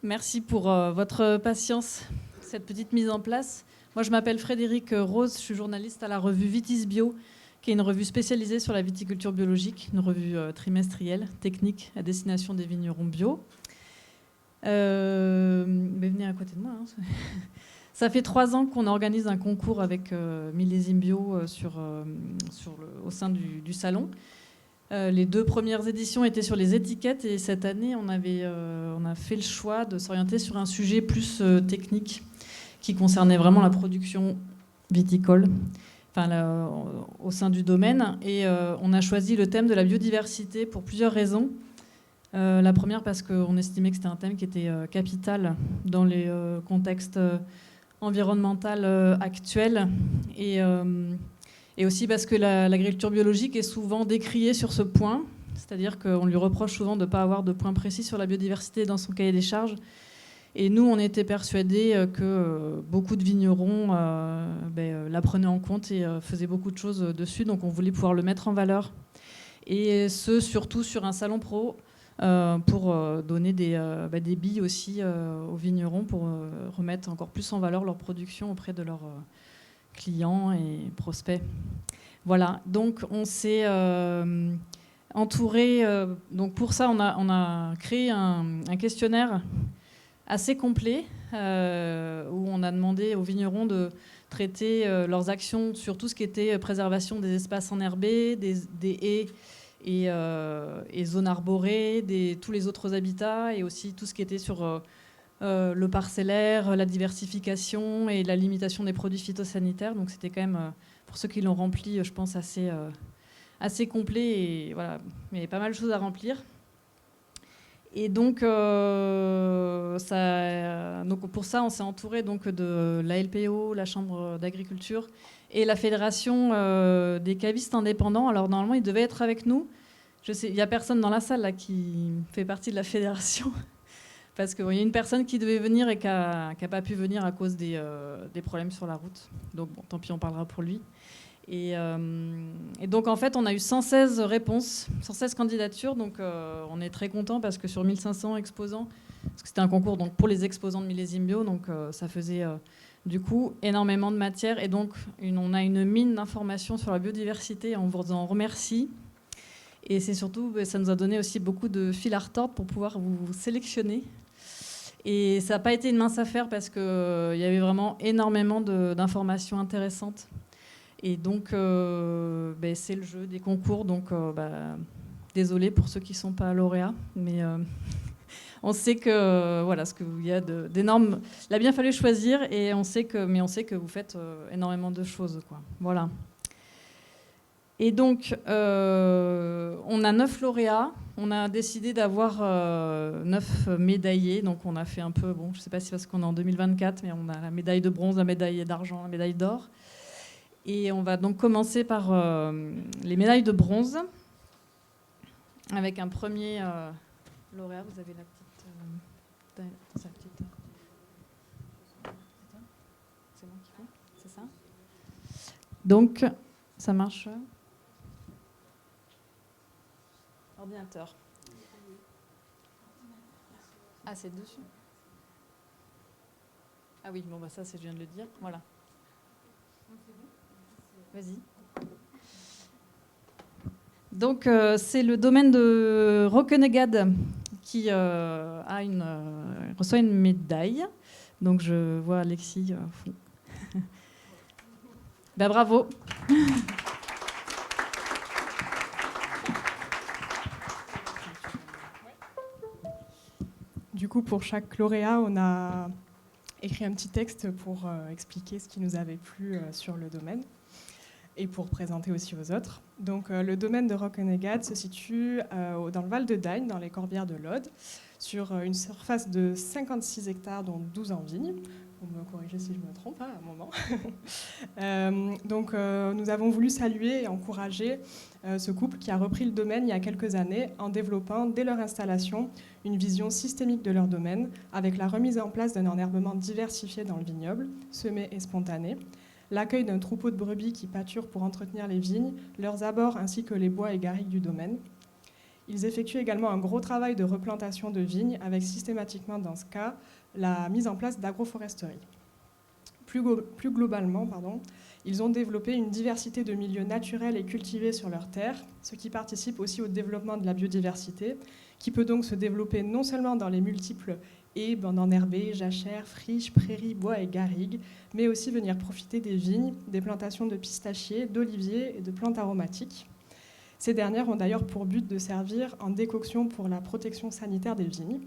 Merci pour votre patience, cette petite mise en place. Moi, je m'appelle Frédéric Rose, je suis journaliste à la revue Vitis Bio, qui est une revue spécialisée sur la viticulture biologique, une revue trimestrielle, technique, à destination des vignerons bio. Mais venez à côté de moi. Hein. Ça fait 3 ans qu'on organise un concours avec Millésime Bio au sein du salon. Les 2 premières éditions étaient sur les étiquettes et cette année, on a fait le choix de s'orienter sur un sujet plus technique qui concernait vraiment la production viticole au sein du domaine. Et on a choisi le thème de la biodiversité pour plusieurs raisons. La première parce qu'on estimait que c'était un thème qui était capital dans les contextes environnementaux actuels et aussi parce que l'agriculture biologique est souvent décriée sur ce point, c'est-à-dire qu'on lui reproche souvent de ne pas avoir de point précis sur la biodiversité dans son cahier des charges. Et nous, on était persuadés que beaucoup de vignerons la prenaient en compte et faisaient beaucoup de choses dessus, donc on voulait pouvoir le mettre en valeur. Et ce, surtout sur un salon pro, pour donner des billes aussi aux vignerons pour remettre encore plus en valeur leur production auprès de leurs clients et prospects. Voilà, donc on s'est entouré. Donc pour ça, on a créé un questionnaire assez complet où on a demandé aux vignerons de traiter leurs actions sur tout ce qui était préservation des espaces enherbés, des haies et zones arborées, tous les autres habitats et aussi tout ce qui était sur le parcellaire, la diversification et la limitation des produits phytosanitaires. Donc c'était quand même, pour ceux qui l'ont rempli, je pense, assez complet. Et voilà, il y avait pas mal de choses à remplir. Et donc, donc pour ça, on s'est entouré donc, de la LPO, la Chambre d'agriculture et la Fédération des cavistes indépendants. Alors normalement, ils devaient être avec nous. Je sais, il n'y a personne dans la salle là, qui fait partie de la fédération. Parce qu'il y a une personne qui devait venir et qui n'a pas pu venir à cause des problèmes sur la route. Donc bon, tant pis, on parlera pour lui. Et donc en fait, on a eu 116 réponses, 116 candidatures. Donc on est très content parce que sur 1500 exposants, parce que c'était un concours donc, pour les exposants de Millésime Bio, donc ça faisait du coup énormément de matière. Et donc on a une mine d'informations sur la biodiversité. On vous en remercie. Et c'est surtout, ça nous a donné aussi beaucoup de fil à retordre pour pouvoir vous sélectionner. Et ça n'a pas été une mince affaire parce qu'il y avait vraiment énormément d'informations intéressantes. Et donc, c'est le jeu des concours. Donc, désolé pour ceux qui ne sont pas lauréats. Mais on sait que, voilà, ce qu'il y a d'énormes... Il a bien fallu choisir, et on sait que vous faites énormément de choses, quoi. Voilà. Et donc, on a 9 lauréats. On a décidé d'avoir 9 médaillés. Donc, on a fait un peu, bon, je ne sais pas si c'est parce qu'on est en 2024, mais on a la médaille de bronze, la médaille d'argent, la médaille d'or. Et on va donc commencer par les médailles de bronze, avec un premier lauréat. Vous avez la petite... C'est moi qui fais ? C'est ça ? Donc, ça marche ? Ordinateur. Ah, c'est dessus. Ah oui, bon, ça, je viens de le dire. Voilà. Vas-y. Donc, c'est le domaine de Rocquenegade qui reçoit une médaille. Donc, je vois Alexis au fond. Bravo. Du coup, pour chaque lauréat, on a écrit un petit texte pour expliquer ce qui nous avait plu sur le domaine et pour présenter aussi aux autres. Donc, le domaine de Rocquenegade se situe dans le Val de Dagne, dans les Corbières de l'Aude, sur une surface de 56 hectares, dont 12 en vignes. Vous me corrigez si je me trompe, à un moment. Donc, nous avons voulu saluer et encourager ce couple qui a repris le domaine il y a quelques années en développant, dès leur installation, une vision systémique de leur domaine avec la remise en place d'un enherbement diversifié dans le vignoble, semé et spontané, l'accueil d'un troupeau de brebis qui pâturent pour entretenir les vignes, leurs abords ainsi que les bois et garrigues du domaine. Ils effectuent également un gros travail de replantation de vignes, avec systématiquement, dans ce cas, la mise en place d'agroforesterie. Plus globalement, ils ont développé une diversité de milieux naturels et cultivés sur leurs terres, ce qui participe aussi au développement de la biodiversité, qui peut donc se développer non seulement dans les multiples haies, bandes enherbées, jachères, friches, prairies, bois et garrigues, mais aussi venir profiter des vignes, des plantations de pistachiers, d'oliviers et de plantes aromatiques. Ces dernières ont d'ailleurs pour but de servir en décoction pour la protection sanitaire des vignes.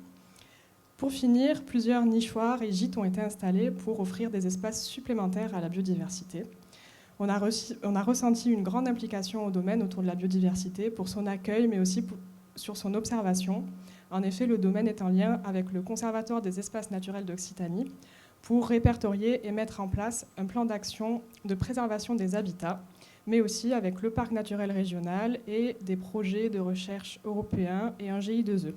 Pour finir, plusieurs nichoirs et gîtes ont été installés pour offrir des espaces supplémentaires à la biodiversité. On a ressenti une grande implication au domaine autour de la biodiversité pour son accueil, mais aussi sur son observation. En effet, le domaine est en lien avec le Conservatoire des espaces naturels d'Occitanie pour répertorier et mettre en place un plan d'action de préservation des habitats, mais aussi avec le parc naturel régional et des projets de recherche européens et un GI2E.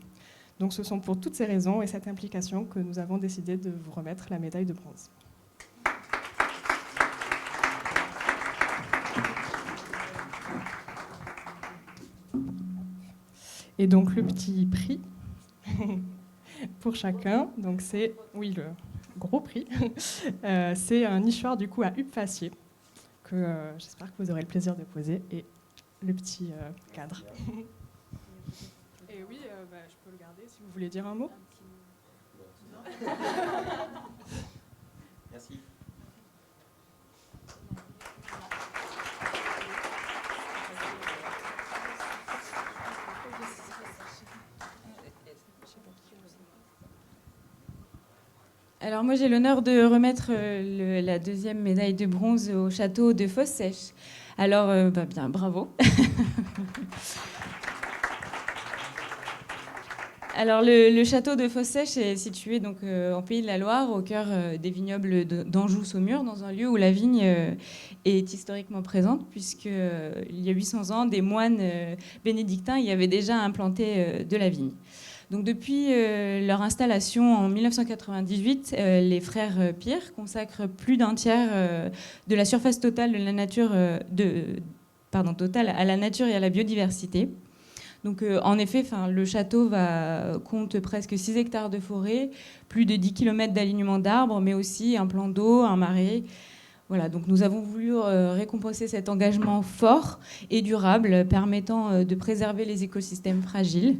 Donc ce sont pour toutes ces raisons et cette implication que nous avons décidé de vous remettre la médaille de bronze. Et donc le petit prix pour chacun, donc c'est, oui, le gros prix, c'est un nichoir du coup à Huppe Fassier, que j'espère que vous aurez le plaisir de poser, et le petit cadre. Et oui, je peux le garder si vous voulez dire un mot. Merci. Alors moi j'ai l'honneur de remettre la deuxième médaille de bronze au château de Fosse-Sèche. Alors bien, bravo. Alors le château de Fosse-Sèche est situé donc en Pays de la Loire, au cœur des vignobles d'Anjou-Saumur, dans un lieu où la vigne est historiquement présente, puisque il y a 800 ans, des moines bénédictins y avaient déjà implanté de la vigne. Donc depuis leur installation en 1998, les frères Pierre consacrent plus d'un tiers de la surface totale de la nature, totale à la nature et à la biodiversité. Donc en effet, le château compte presque 6 hectares de forêt, plus de 10 km d'alignement d'arbres, mais aussi un plan d'eau, un marais. Voilà, donc nous avons voulu récompenser cet engagement fort et durable, permettant de préserver les écosystèmes fragiles.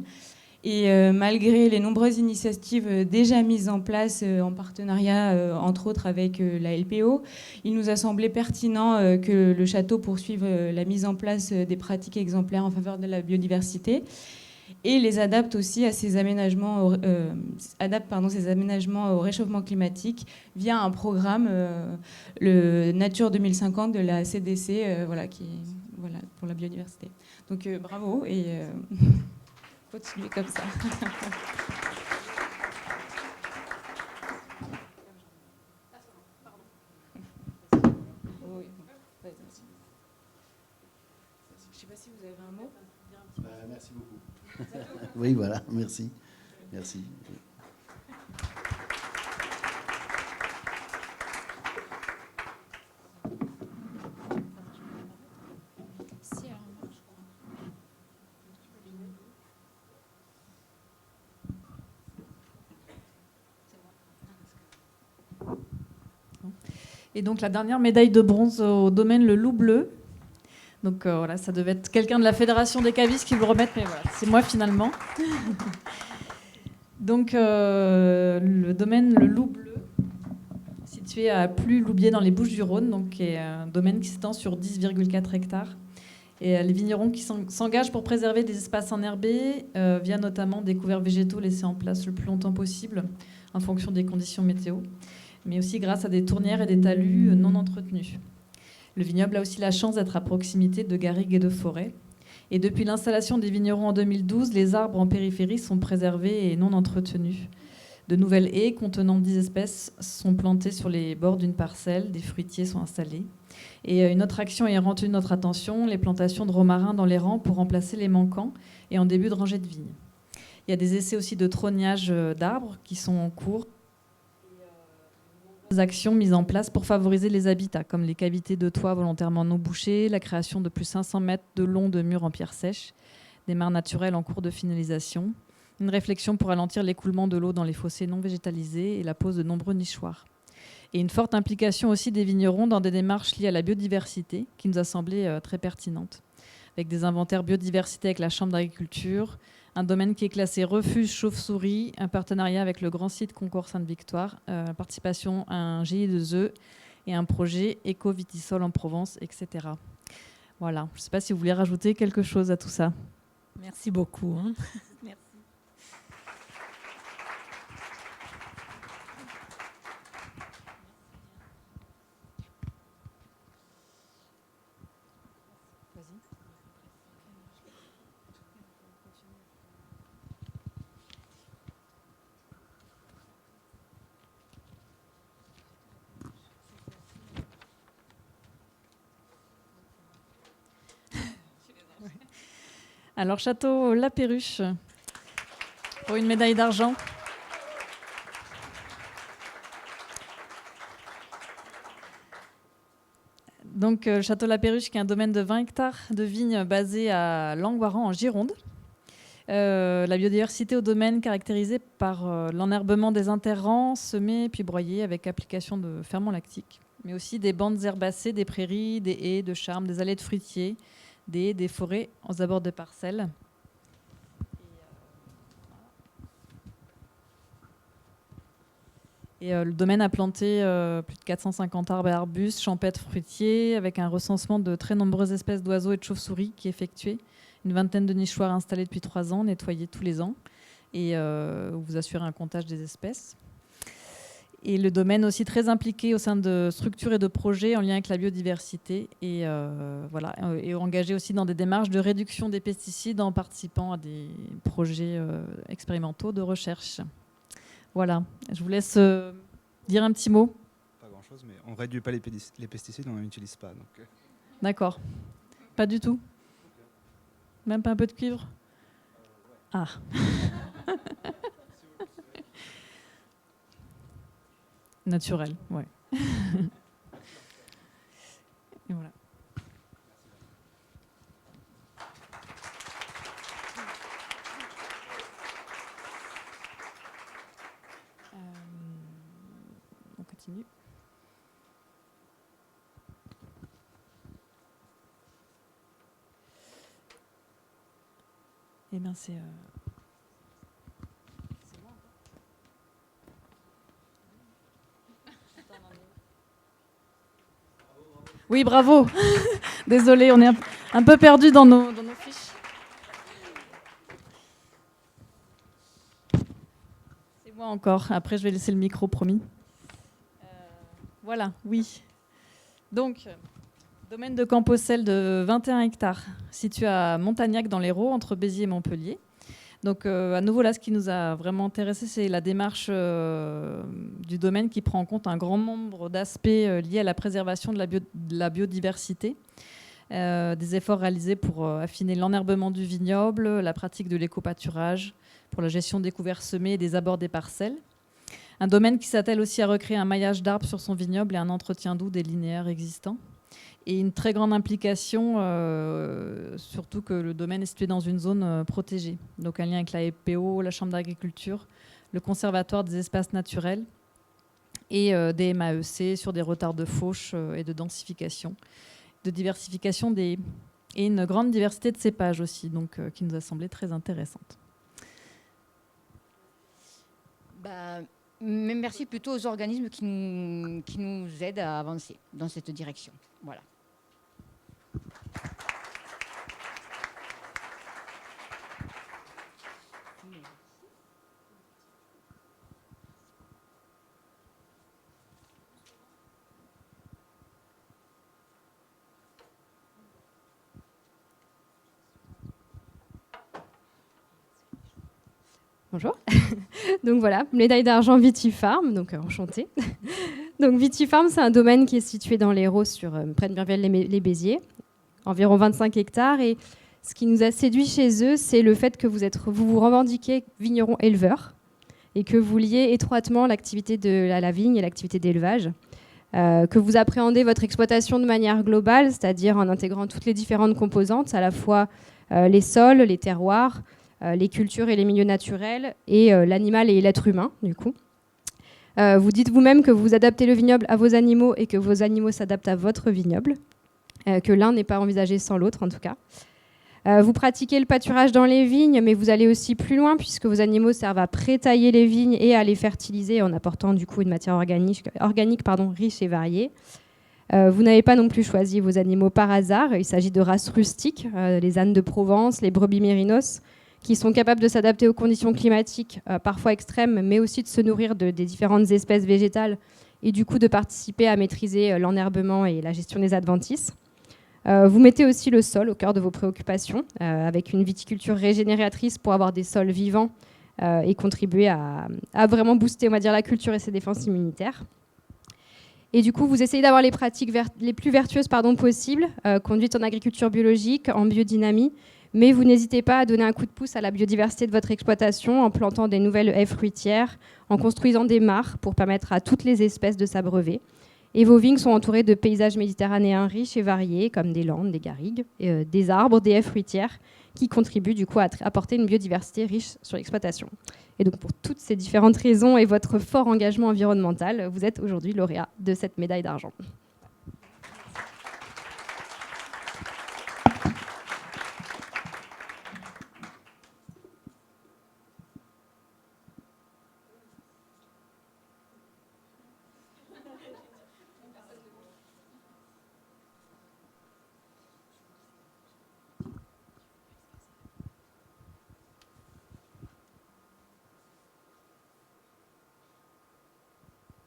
Et malgré les nombreuses initiatives déjà mises en place en partenariat, entre autres avec la LPO, il nous a semblé pertinent que le château poursuive la mise en place des pratiques exemplaires en faveur de la biodiversité et les adapte aussi à ces aménagements, ces aménagements au réchauffement climatique via un programme, le Nature 2050 de la CDC, pour la biodiversité. Donc bravo et... continuer comme ça. Oui. Je ne sais pas si vous avez un mot. Merci beaucoup. Oui, voilà, merci. Merci. Et donc la dernière médaille de bronze au domaine Le Loup Bleu. Donc voilà, ça devait être quelqu'un de la Fédération des cavistes qui vous remette, mais voilà, c'est moi finalement. Donc le domaine Le Loup Bleu, situé à Plus-Loubier dans les Bouches-du-Rhône, donc qui est un domaine qui s'étend sur 10,4 hectares. Et les vignerons qui s'engagent pour préserver des espaces enherbés via notamment des couverts végétaux laissés en place le plus longtemps possible en fonction des conditions météo, mais aussi grâce à des tournières et des talus non entretenus. Le vignoble a aussi la chance d'être à proximité de garrigues et de forêts. Et depuis l'installation des vignerons en 2012, les arbres en périphérie sont préservés et non entretenus. De nouvelles haies contenant 10 espèces sont plantées sur les bords d'une parcelle, des fruitiers sont installés. Et une autre action ayant retenu notre attention, les plantations de romarins dans les rangs pour remplacer les manquants et en début de rangée de vignes. Il y a des essais aussi de trognage d'arbres qui sont en cours. Des actions mises en place pour favoriser les habitats, comme les cavités de toit volontairement non bouchées, la création de plus de 500 mètres de long de murs en pierre sèche, des mares naturelles en cours de finalisation, une réflexion pour ralentir l'écoulement de l'eau dans les fossés non végétalisés et la pose de nombreux nichoirs. Et une forte implication aussi des vignerons dans des démarches liées à la biodiversité qui nous a semblé très pertinente, avec des inventaires biodiversité avec la Chambre d'agriculture, un domaine qui est classé refuge chauve-souris, un partenariat avec le grand site Concours Sainte-Victoire, participation à un GIE2E et un projet éco-vitisol en Provence, etc. Voilà, je ne sais pas si vous voulez rajouter quelque chose à tout ça. Merci beaucoup. Merci. Alors, Château La Perruche, pour une médaille d'argent. Donc, Château La Perruche, qui est un domaine de 20 hectares de vignes basé à Langoiran, en Gironde. La biodiversité au domaine caractérisée par l'enherbement des interrants, semés puis broyés avec application de ferments lactiques, mais aussi des bandes herbacées, des prairies, des haies de charme, des allées de fruitiers, des forêts aux abords de parcelles. Et le domaine a planté plus de 450 arbres et arbustes, champêtres, fruitiers, avec un recensement de très nombreuses espèces d'oiseaux et de chauves-souris qui est effectué. Une vingtaine de nichoirs installés depuis 3 ans, nettoyés tous les ans, et vous assurez un comptage des espèces. Et le domaine aussi très impliqué au sein de structures et de projets en lien avec la biodiversité et engagé aussi dans des démarches de réduction des pesticides en participant à des projets expérimentaux de recherche. Voilà, je vous laisse dire un petit mot. Pas grand-chose, mais on ne réduit pas les pesticides, on n'en utilise pas. Donc... D'accord, pas du tout. Même pas un peu de cuivre ? Ah. Naturel, ouais. Et voilà. On continue. Eh bien, c'est... Oui, bravo. Désolée, on est un peu perdu dans nos fiches. C'est moi encore. Après, je vais laisser le micro, promis. Voilà, oui. Donc, domaine de Campossel de 21 hectares, situé à Montagnac dans l'Hérault, entre Béziers et Montpellier. Donc, à nouveau, là, ce qui nous a vraiment intéressé, c'est la démarche du domaine qui prend en compte un grand nombre d'aspects liés à la préservation de la biodiversité. Des efforts réalisés pour affiner l'enherbement du vignoble, la pratique de l'éco-pâturage, pour la gestion des couverts semés et des abords des parcelles. Un domaine qui s'attelle aussi à recréer un maillage d'arbres sur son vignoble et un entretien doux des linéaires existants. Et une très grande implication, surtout que le domaine est situé dans une zone protégée. Donc un lien avec la FPO, la Chambre d'agriculture, le Conservatoire des espaces naturels et des MAEC sur des retards de fauche et de densification, de diversification et une grande diversité de cépages aussi, donc, qui nous a semblé très intéressante. Merci plutôt aux organismes qui nous aident à avancer dans cette direction. Voilà. Bonjour. Donc voilà, médaille d'argent Vitifarm, donc enchantée. Donc Vitifarm, c'est un domaine qui est situé dans l'Hérault, près de Mireville-les-Béziers, environ 25 hectares. Et ce qui nous a séduit chez eux, c'est le fait que vous vous revendiquez vigneron éleveur et que vous liez étroitement l'activité de la vigne et l'activité d'élevage, que vous appréhendez votre exploitation de manière globale, c'est-à-dire en intégrant toutes les différentes composantes, à la fois les sols, les terroirs, les cultures et les milieux naturels, et l'animal et l'être humain, du coup. Vous dites vous-même que vous adaptez le vignoble à vos animaux et que vos animaux s'adaptent à votre vignoble, que l'un n'est pas envisagé sans l'autre, en tout cas. Vous pratiquez le pâturage dans les vignes, mais vous allez aussi plus loin puisque vos animaux servent à pré-tailler les vignes et à les fertiliser en apportant du coup une matière organique riche et variée. Vous n'avez pas non plus choisi vos animaux par hasard. Il s'agit de races rustiques, les ânes de Provence, les brebis mérinos, qui sont capables de s'adapter aux conditions climatiques parfois extrêmes, mais aussi de se nourrir des différentes espèces végétales et du coup de participer à maîtriser l'enherbement et la gestion des adventices. Vous mettez aussi le sol au cœur de vos préoccupations, avec une viticulture régénératrice pour avoir des sols vivants et contribuer à vraiment booster, on va dire, la culture et ses défenses immunitaires. Et du coup, vous essayez d'avoir les pratiques les plus vertueuses possibles, conduites en agriculture biologique, en biodynamie, mais vous n'hésitez pas à donner un coup de pouce à la biodiversité de votre exploitation en plantant des nouvelles haies fruitières, en construisant des mares pour permettre à toutes les espèces de s'abreuver. Et vos vignes sont entourées de paysages méditerranéens riches et variés, comme des landes, des garrigues, des arbres, des haies fruitières, qui contribuent du coup à apporter une biodiversité riche sur l'exploitation. Et donc pour toutes ces différentes raisons et votre fort engagement environnemental, vous êtes aujourd'hui lauréat de cette médaille d'argent.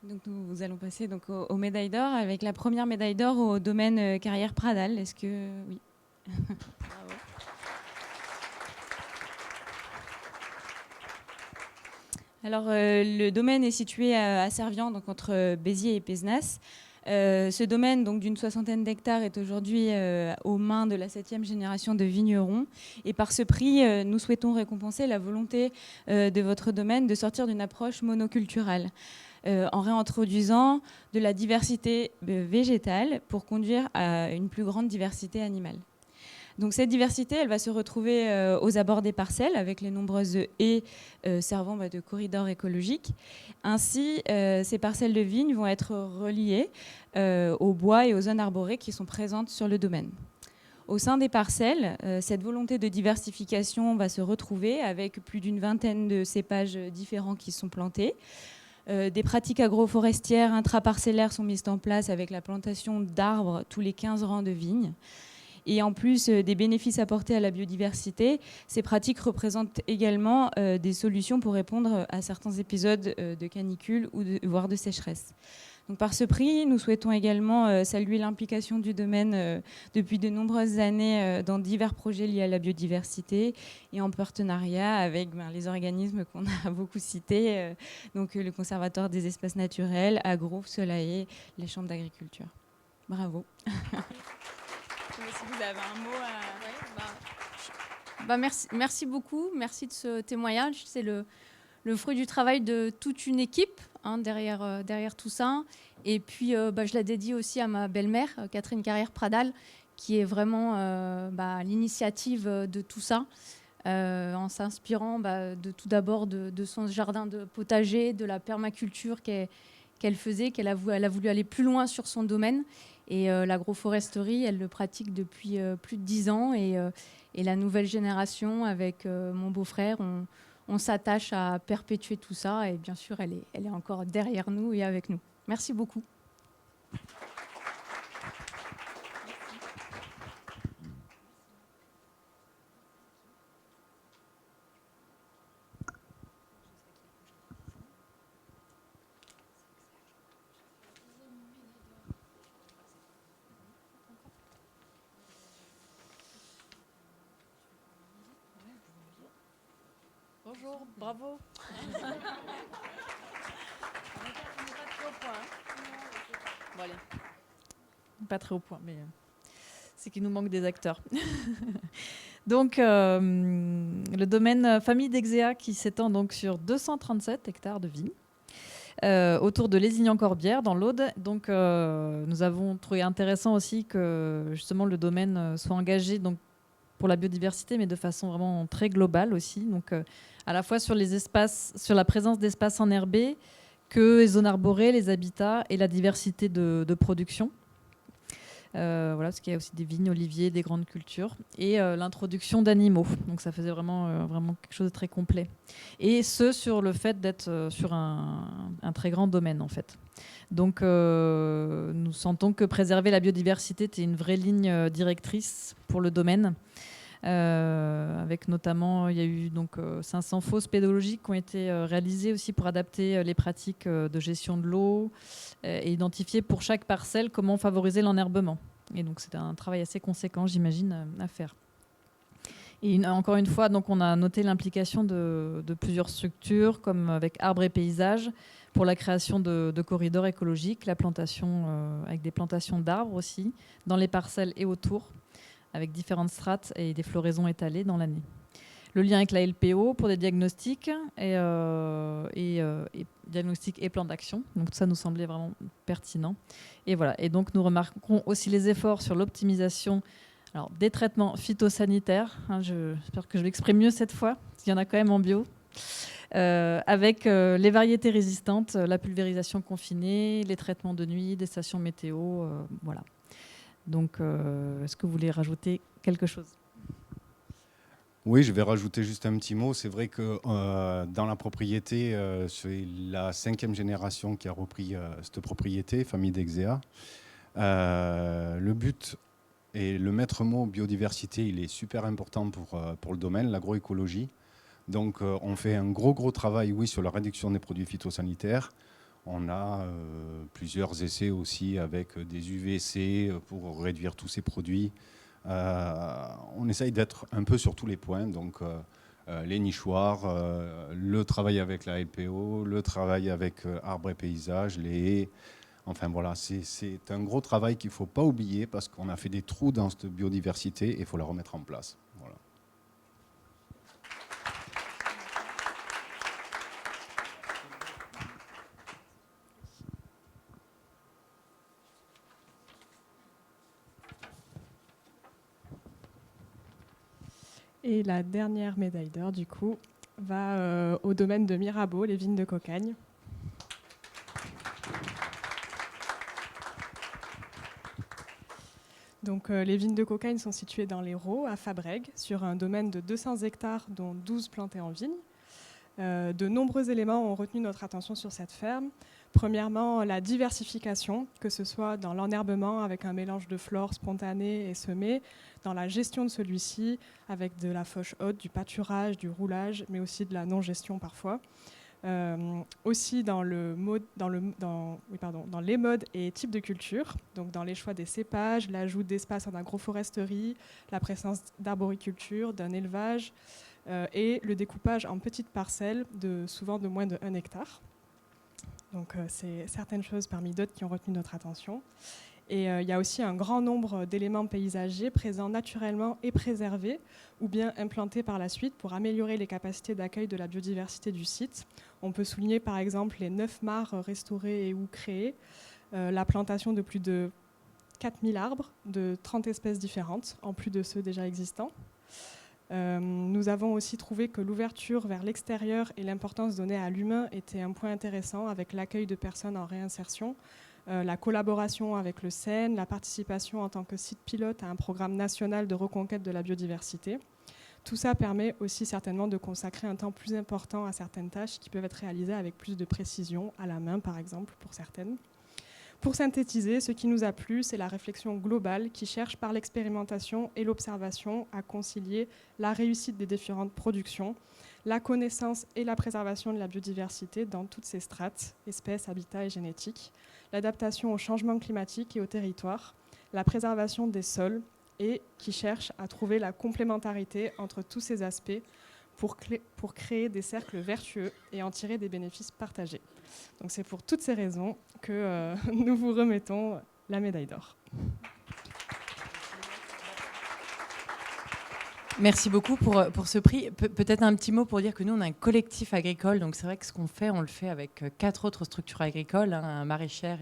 Donc nous allons passer donc aux médailles d'or avec la première médaille d'or au domaine carrière Pradal. Est-ce que oui. Bravo. Alors le domaine est situé à Servian, donc entre Béziers et Pézenas. Ce domaine, donc d'une 60aine d'hectares, est aujourd'hui aux mains de la 7e génération de vignerons. Et par ce prix, nous souhaitons récompenser la volonté de votre domaine de sortir d'une approche monoculturelle, en réintroduisant de la diversité végétale pour conduire à une plus grande diversité animale. Donc cette diversité, elle va se retrouver aux abords des parcelles avec les nombreuses haies servant de corridors écologiques. Ainsi, ces parcelles de vignes vont être reliées aux bois et aux zones arborées qui sont présentes sur le domaine. Au sein des parcelles, cette volonté de diversification va se retrouver avec plus d'une vingtaine de cépages différents qui sont plantés. Des pratiques agroforestières intraparcellaires sont mises en place avec la plantation d'arbres tous les 15 rangs de vignes. Et en plus des bénéfices apportés à la biodiversité, ces pratiques représentent également des solutions pour répondre à certains épisodes de canicule ou voire de sécheresse. Donc, par ce prix, nous souhaitons également saluer l'implication du domaine depuis de nombreuses années dans divers projets liés à la biodiversité et en partenariat avec les organismes qu'on a beaucoup cités, donc le Conservatoire des espaces naturels, Agro, Solae, les chambres d'agriculture. Bravo. Si vous avez un mot à... Merci beaucoup, merci de ce témoignage. C'est le fruit du travail de toute une équipe derrière tout ça. Et puis, je la dédie aussi à ma belle-mère, Catherine Carrière-Pradal, qui est vraiment à l'initiative de tout ça, en s'inspirant de tout d'abord de son jardin de potager, de la permaculture qu'elle faisait, elle a voulu aller plus loin sur son domaine. Et l'agroforesterie, elle le pratique depuis plus de 10 ans. Et la nouvelle génération, avec mon beau-frère, on s'attache à perpétuer tout ça. Et bien sûr, elle est encore derrière nous et avec nous. Merci beaucoup. Bonjour, bravo. On n'est pas très au point. Bon, allez. Pas très au point, mais c'est qu'il nous manque des acteurs. Donc, le domaine Famille d'Exéa qui s'étend donc sur 237 hectares de vignes autour de Lézignan-Corbière dans l'Aude. Donc, nous avons trouvé intéressant aussi que justement le domaine soit engagé donc pour la biodiversité, mais de façon vraiment très globale aussi. Donc, à la fois sur les espaces, sur la présence d'espaces enherbés, que les zones arborées, les habitats et la diversité de production. Voilà, parce qu'il y a aussi des vignes, oliviers, des grandes cultures, et l'introduction d'animaux. Donc ça faisait vraiment quelque chose de très complet. Et ce, sur le fait d'être sur un très grand domaine, en fait. Donc nous sentons que préserver la biodiversité était une vraie ligne directrice pour le domaine. Avec notamment, il y a eu donc 500 fosses pédologiques qui ont été réalisées aussi pour adapter les pratiques de gestion de l'eau et identifier pour chaque parcelle comment favoriser l'enherbement. Et donc c'était un travail assez conséquent, j'imagine, à faire. Et encore une fois, donc on a noté l'implication de plusieurs structures, comme avec Arbres et Paysages, pour la création de corridors écologiques, la plantation avec des plantations d'arbres aussi, dans les parcelles et autour, avec différentes strates et des floraisons étalées dans l'année. Le lien avec la LPO pour des diagnostics et diagnostics et plans d'action. Donc tout ça nous semblait vraiment pertinent. Et voilà. Et donc nous remarquons aussi les efforts sur l'optimisation des traitements phytosanitaires. J'espère que je l'exprime mieux cette fois, parce qu'il y en a quand même en bio. Avec les variétés résistantes, la pulvérisation confinée, les traitements de nuit, des stations météo, voilà. Donc, est-ce que vous voulez rajouter quelque chose ? Oui, je vais rajouter juste un petit mot. C'est vrai que dans la propriété, c'est la 5e génération qui a repris cette propriété, famille d'Exea. Le but et le maître mot biodiversité, il est super important pour le domaine, l'agroécologie. Donc, on fait un gros travail, oui, sur la réduction des produits phytosanitaires. On a plusieurs essais aussi avec des UVC pour réduire tous ces produits. On essaye d'être un peu sur tous les points, donc les nichoirs, le travail avec la LPO, le travail avec Arbres et Paysages, les haies. Enfin voilà, c'est un gros travail qu'il ne faut pas oublier parce qu'on a fait des trous dans cette biodiversité et il faut la remettre en place. Voilà. Et la dernière médaille d'or, du coup, va au domaine de Mirabeau, les vignes de Cocagne. Donc, les vignes de Cocagne sont situées dans l'Hérault, à Fabrègues, sur un domaine de 200 hectares, dont 12 plantés en vigne. De nombreux éléments ont retenu notre attention sur cette ferme. Premièrement, la diversification, que ce soit dans l'enherbement avec un mélange de flore spontanée et semée, dans la gestion de celui-ci avec de la fauche haute, du pâturage, du roulage, mais aussi de la non-gestion parfois. Aussi dans les modes et types de culture, donc dans les choix des cépages, l'ajout d'espaces en agroforesterie, la présence d'arboriculture, d'un élevage et le découpage en petites parcelles, souvent de moins de 1 hectare. Donc c'est certaines choses parmi d'autres qui ont retenu notre attention. Et il y a aussi un grand nombre d'éléments paysagers présents naturellement et préservés, ou bien implantés par la suite pour améliorer les capacités d'accueil de la biodiversité du site. On peut souligner par exemple les 9 mares restaurées et ou créées, la plantation de plus de 4000 arbres de 30 espèces différentes, en plus de ceux déjà existants. Nous avons aussi trouvé que l'ouverture vers l'extérieur et l'importance donnée à l'humain était un point intéressant avec l'accueil de personnes en réinsertion, la collaboration avec le CEN, la participation en tant que site pilote à un programme national de reconquête de la biodiversité. Tout ça permet aussi certainement de consacrer un temps plus important à certaines tâches qui peuvent être réalisées avec plus de précision, à la main par exemple pour certaines. Pour synthétiser, ce qui nous a plu, c'est la réflexion globale qui cherche par l'expérimentation et l'observation à concilier la réussite des différentes productions, la connaissance et la préservation de la biodiversité dans toutes ses strates, espèces, habitats et génétiques, l'adaptation au changement climatique et au territoire, la préservation des sols et qui cherche à trouver la complémentarité entre tous ces aspects pour créer des cercles vertueux et en tirer des bénéfices partagés. Donc c'est pour toutes ces raisons que nous vous remettons la médaille d'or. Merci beaucoup pour ce prix. Peut-être un petit mot pour dire que nous, on a un collectif agricole. Donc, c'est vrai que ce qu'on fait, on le fait avec 4 autres structures agricoles, maraîchères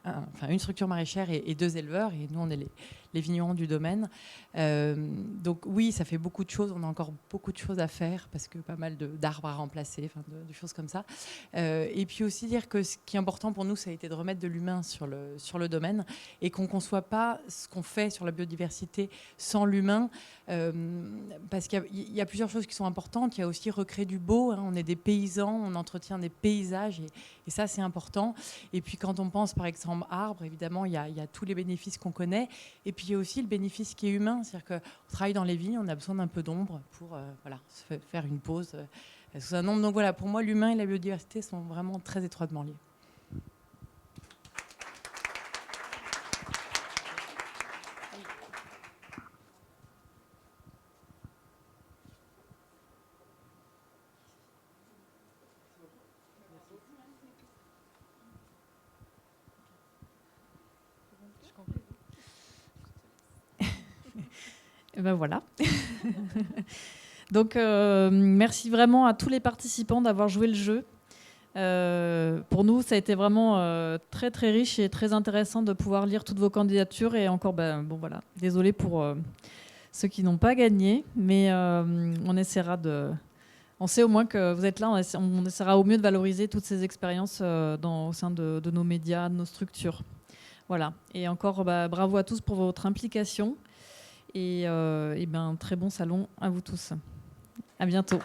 une structure maraîchère et 2 éleveurs, et nous on est les vignerons du domaine. Donc oui, ça fait beaucoup de choses, on a encore beaucoup de choses à faire parce que pas mal d'arbres à remplacer, de choses comme ça. Et puis aussi dire que ce qui est important pour nous, ça a été de remettre de l'humain sur le domaine et qu'on ne conçoit pas ce qu'on fait sur la biodiversité sans l'humain, parce qu'il y a plusieurs choses qui sont importantes. Il y a aussi recréer du beau, hein. On est des paysans, on entretient des paysages et ça c'est important. Et puis quand on pense par exemple arbres, évidemment il y a tous les bénéfices qu'on connaît, et puis il y a aussi le bénéfice qui est humain, c'est-à-dire qu'on travaille dans les vignes, on a besoin d'un peu d'ombre pour se faire une pause sous un ombre. Donc voilà, pour moi l'humain et la biodiversité sont vraiment très étroitement liés. Et ben voilà. Donc merci vraiment à tous les participants d'avoir joué le jeu. Pour nous, ça a été vraiment très très riche et très intéressant de pouvoir lire toutes vos candidatures. Et encore, voilà, désolé pour ceux qui n'ont pas gagné, mais on essaiera de... On sait au moins que vous êtes là, on essaiera au mieux de valoriser toutes ces expériences au sein de nos médias, de nos structures. Voilà. Et encore, bravo à tous pour votre implication. Et très bon salon à vous tous. À bientôt.